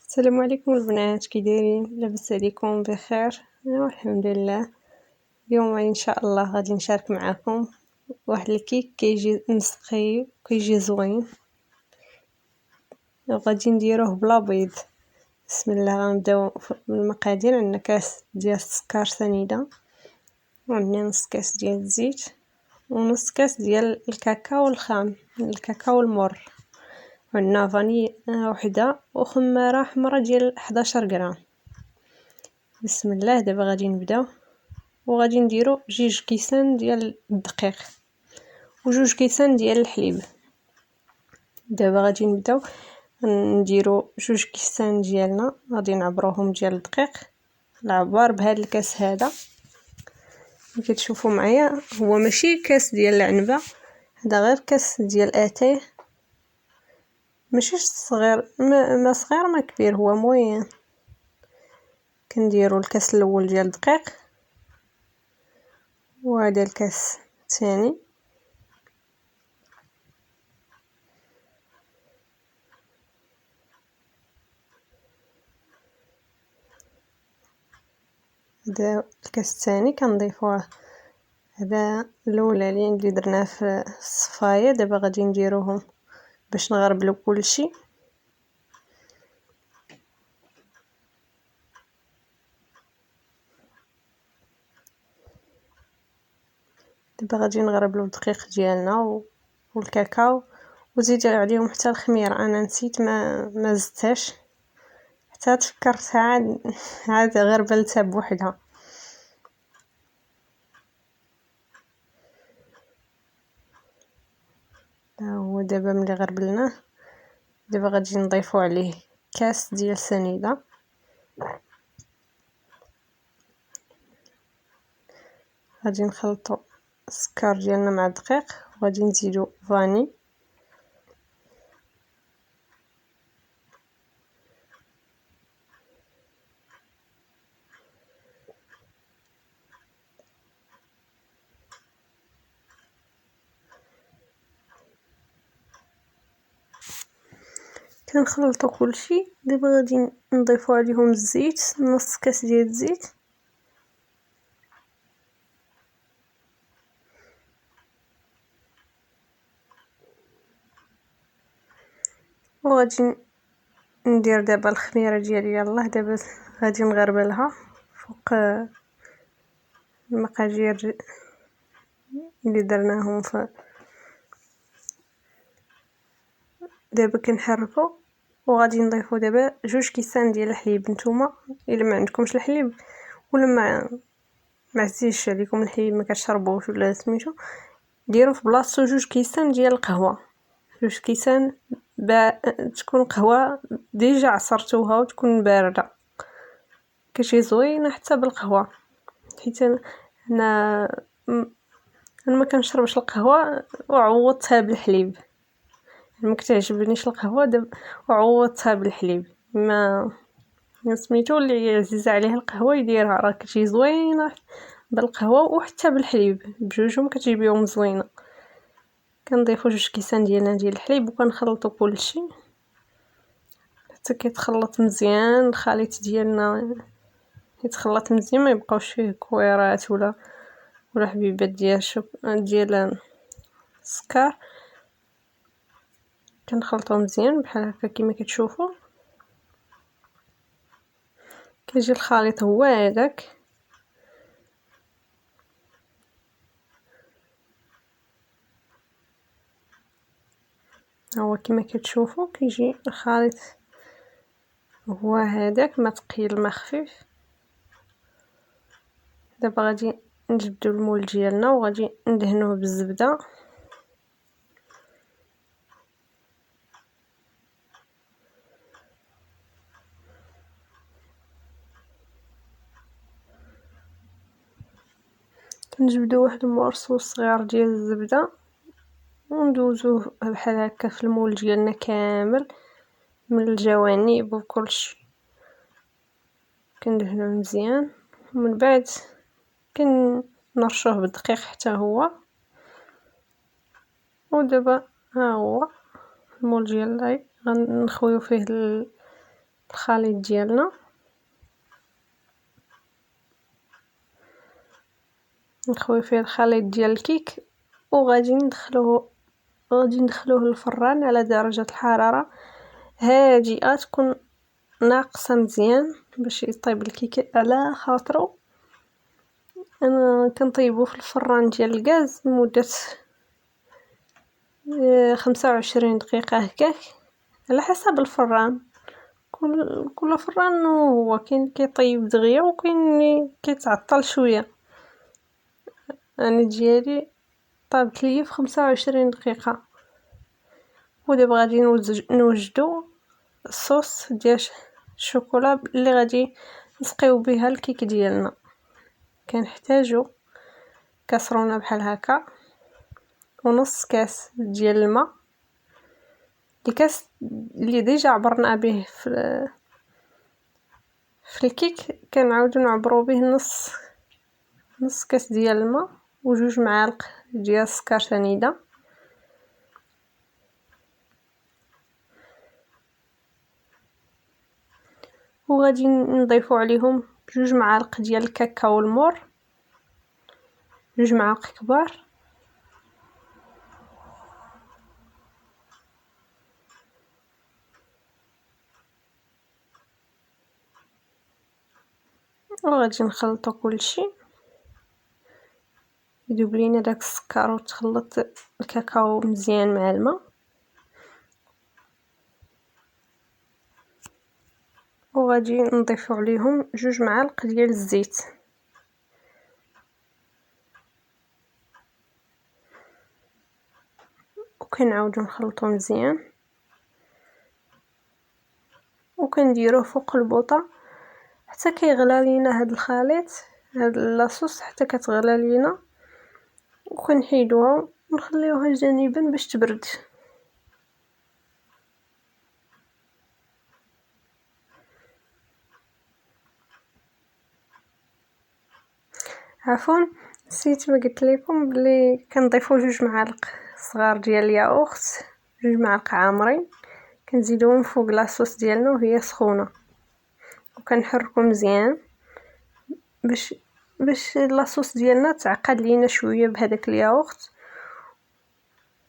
السلام عليكم البنات، كي دايرين؟ لاباس عليكم بخير؟ ايوا الحمد لله. اليوم ان شاء الله غادي نشارك معكم واحد الكيك كيجي مسقي وكيجي زوين، وغادي نديروه بلا بيض. بسم الله. غنبداو بالمقادير. عندنا كاس ديال السكر سنيده، وعندنا نص كاس ديال الزيت، ونص كاس ديال الكاكاو الخام، الكاكاو المر، وعندنا فاني وحده، وخماره حمراء ديال 11 غرام. بسم الله. دابا غادي نبداو، وغادي نديرو 2 كيسان ديال الدقيق و2 كيسان ديال الحليب. دابا غادي نبداو نديرو 2 كيسان ديالنا، غادي نعبروهم ديال الدقيق العبار بهذا الكاس هذا اللي كتشوفوا معايا. هو ماشي كاس ديال العنبه، هذا غير كاس ديال اتاي، ماشي صغير، ما صغير ما كبير، هو موين. كنديروا الكاس الاول ديال الدقيق، وهذا الكاس الثاني، هذا الكاس الثاني كنضيفوه. هذا الاولاني اللي درناه في الصفايه. دابا غادي نديروهم باش نغربلو كلشي. دابا غادي نغربلو الدقيق ديالنا والكاكاو، وزيد عليهم حتى الخميره. انا نسيت ما زدتهاش حتى تفكرتها، عاد غربلتها بوحدها. هو دابا ملي غربلناه، دابا غادي نضيفو عليه كاس ديال سنيده، غادي نخلطو السكر ديالنا مع الدقيق، وغادي نزيدو فاني، كنخلطو كلشي. دابا غادي نضيفو عليهم الزيت، نص كاس ديال الزيت، وغادي ندير دابا الخميره ديالي. يلاه دابا غادي نغربلها فوق المقادير اللي درناهم دابا كنحركو. وغادي نضيفو دابا 2 كيسان ديال الحليب. نتوما الا ما عندكمش الحليب، ولا ما عزيزش عليكم الحليب، ما كتشربوش ولا سميتو، ديروا في بلاصتو 2 كيسان ديال القهوه. 2 كيسان تكون قهوه ديجا عصرتوها وتكون بارده، كتجي زوينه حتى بالقهوه. حيت انا ما كنشربش القهوه وعوضتها بالحليب، ما كتعجبنيش القهوه دابا وعوضتها بالحليب. ما سميتو اللي عزيز عليه القهوه يديرها، راه كتجي زوينه بالقهوه وحتى بالحليب، بجوجهم كتجيبيهم زوينه. كنضيفو 2 كيسان ديالنا ديال الحليب، وكنخلطو كلشي حتى كيتخلط مزيان. الخليط ديالنا يتخلط مزيان، ما يبقاوش فيه كويرات ولا حبيبات ديال السكر. كنخلطو مزيان بحال هكا كما كتشوفوا. كيجي الخليط هو هذاك. هو كما كتشوفوا كيجي الخليط هو هذاك، ما ثقيل ما خفيف. دابا غادي نجبدو المول ديالنا، وغادي ندهنوه بالزبده. كنجبدو واحد المورصو صغير ديال الزبده، وندوزوه بحال هكا في المول ديالنا كامل من الجوانب وكلشي. كندهنوه مزيان، ومن بعد كنرشوه بالدقيق حتى هو. ودابا ها هو المول ديالنا، غنخويو فيه الخليط ديالنا، نخوي فيه الخليط ديال الكيك وغادي ندخلوه للفران على درجة الحرارة هادئة، تكون ناقصة مزيان باش يطيب الكيك على خاطرو. انا كنطيبو في الفران ديال الغاز لمدة 25 دقيقة هكاك على حسب الفران. كل فران هو كاين كيطيب دغيا وكاين اللي كيتعطل شوية. انا ديالي طابت ليا في 25 دقيقة. ودابا غادي نوجدو الصوص ديال الشوكولا اللي غادي نسقيو بها الكيك ديالنا. كنحتاجو كاسرونه بحال هكا ونص كاس ديال الماء، الكاس اللي ديجا عبرنا به في الكيك كنعاودو نعبرو به نص كاس ديال الماء وجوج معالق ديال السكر سنيده. وغادي نضيفو عليهم 2 معالق ديال الكاكاو المور، 2 معالق كبار. وغادي نخلطو كلشي يذوب لينا داك السكر وتخلط الكاكاو مزيان مع الماء. وغادي نضيفو عليهم 2 معالق ديال الزيت، وكنعاودو نخلطو مزيان وكنديروه فوق البوطه حتى كيغلى لينا هاد الخليط، هاد لاصوص حتى كتغلى لينا، وكنحيدوها ونخليوها جانبا باش تبرد. عفوا نسيت ما قلت لكم بلي كنضيفو 2 معالق صغار ديال الياغورت، 2 معالق عامرين، كنزيدوهم فوق لاصوص ديالنا وهي سخونه، وكنحركو مزيان باش لاصوص ديالنا تعقد لينا شويه بهذاك الياغورت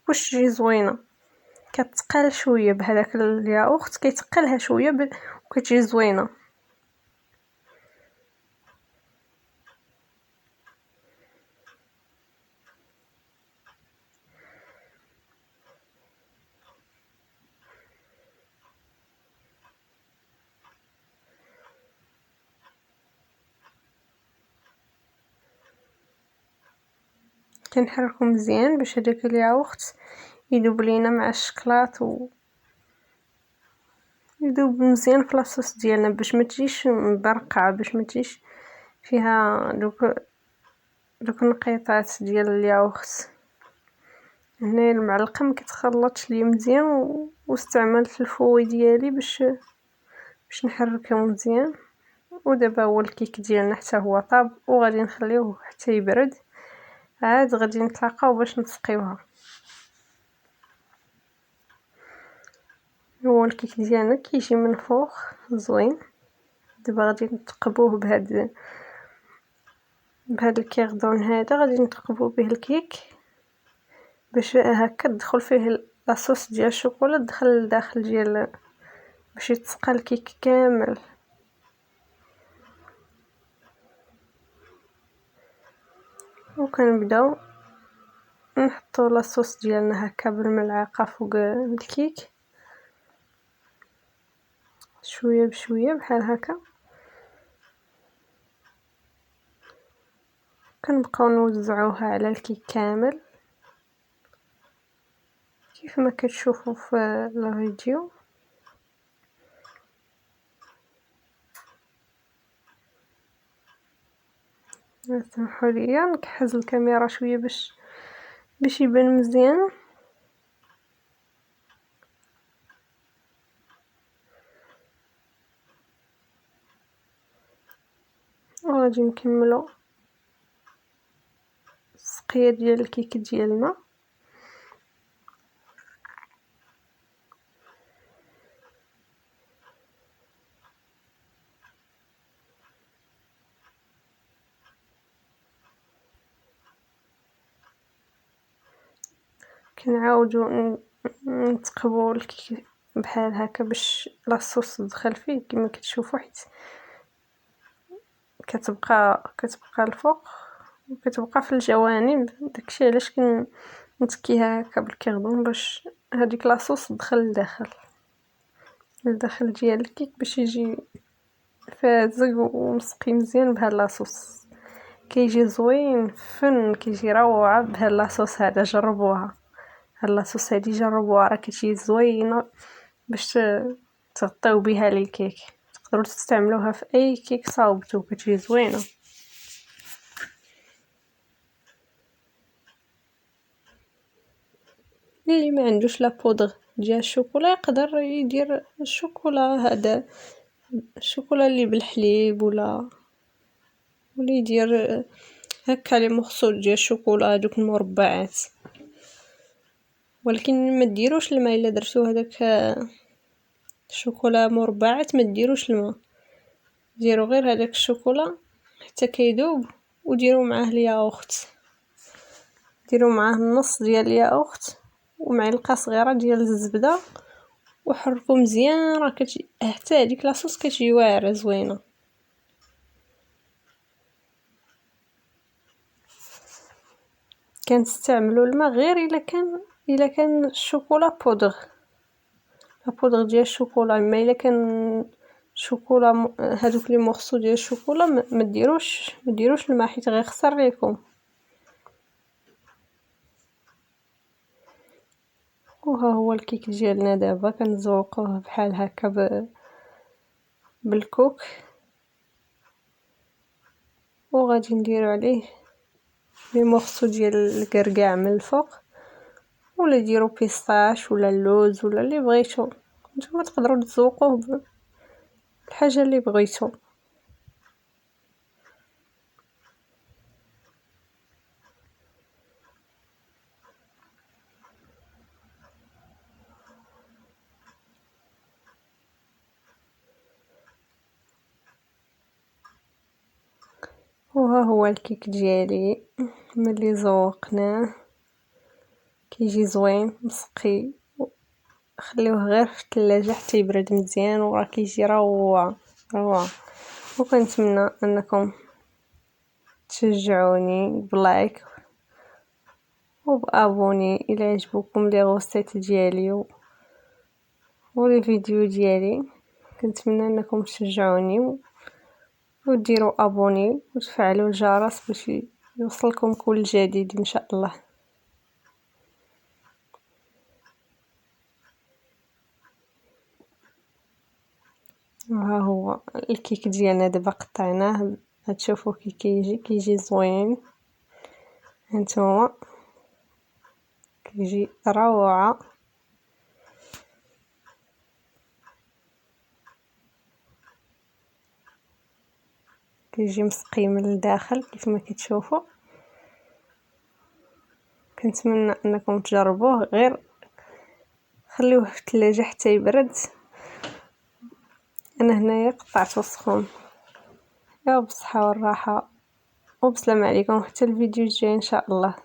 واش تجي زوينه. كتقال شويه بهذاك الياغورت كيتقلها شويه وكتجي زوينه. كنحركو مزيان باش هذاك الياغورت يذوب لينا مع الشكلاط يذوب مزيان في لاصوص ديالنا باش ما تجيش مبرقعه، باش ما تجيش فيها دوك النقيطات ديال الياغورت. هنا المعلقه ما كتخلطش ليا مزيان واستعملت الفوي ديالي باش نحركها مزيان. ودابا هو الكيك ديالنا حتى هو طاب وغادي نخليوه حتى يبرد، عاد غادي نتلاقاو باش نسقيوها. هو الكيك ديالنا كيجي من فوق زوين. دابا غادي نتقبوه بهاد الكيردون هذا، غادي نتقبو به الكيك باش هكا تدخل فيه لاصوص ديال الشوكولا، تدخل لداخل ديال باش يتسقى الكيك كامل. وكنبداو نحطو لاصوص ديالنا هكا بالملعقه فوق الكيك شويه بشويه بحال هكا. كنبقاو نوزعوها على الكيك كامل كيف ما كتشوفوا في الفيديو. سمحوا لي نكحز الكاميرا شويه باش يبان مزيان. وغادي نكملو السقيه ديال الكيك ديالنا. كنعاودو نتقبو الكيك بحال هكا باش لاصوص تدخل فيه كما كتشوفوا، حيت كتبقى الفوق وكتبقى في الجوانب. داكشي علاش كنتكيها هكا بالكيردون باش هاديك لاصوص تدخل لداخل ديال الكيك باش يجي فازق ومسقي مزيان بهاد لاصوص. كيجي زوين فن، كيجي روعه بهاد لاصوص هذا. جربوها هاد لاصوص هادي، جربوها راه كتجي زوينه باش تغطيو بها لي كيك. تقدروا تستعملوها في اي كيك صاوبتو، كتجي زوينه. اللي ما عندوش لا بودغ ديال الشوكولا يقدر يدير الشوكولا هذا، الشوكولا اللي بالحليب، ولا يدير هكا لي مورسو ديال الشوكولا دوك المربعات. ولكن ما ديروش الماء الا درتو هذاك الشوكولا مربعات، ما ديروش الماء، ديروا غير هذاك الشوكولا حتى كيذوب، وديروا معاه الياغورت، ديروا معاه النص ديال الياغورت ومعلقه صغيره ديال الزبده وحركوا مزيان. راه حتى هذيك لاصوص كتجي واعره زوينه. كنستعملوا الماء غير الا كان الشوكولا بودغ، لا بودغ ديال الشوكولا. اما الا كان شوكولا هذوك لي مورسو ديال الشوكولا ما ديروش الماء حيت غيخسر ليكم. وها هو الكيك ديالنا دابا كنزوقوه بحال هكا بالكوك، وغادي نديرو عليه لي مورسو ديال الكركاع من الفوق، ولا ديروا بيستاش ولا اللوز ولا اللي بغيتو. نتوما تقدروا تزوقوه بالحاجه اللي بغيتو. وها هو الكيك ديالي ملي زوقناه كيجي زوين مسقي. خليوه غير في الثلاجه حتى يبرد مزيان، وراه كيجي روعه. وكنتمنى انكم تشجعوني بلايك وبابوني الى عجبوكم لي غوسيت ديالي ولي فيديو ديالي. كنتمنى انكم تشجعوني وديروا ابوني وتفعلوا الجرس باش يوصلكم كل جديد ان شاء الله. وها هو الكيك ديالنا دابا قطعناه، هتشوفوا كيجي زوين. هانتوما كيجي روعه. كيجي مسقي من الداخل كيف ما كتشوفوا. كنتمنى انكم تجربوه، غير خليوه في الثلاجه حتى يبرد. انا هنايا قطعته سخون. يا بالصحه والراحه وبسلام عليكم، حتى الفيديو الجاي ان شاء الله.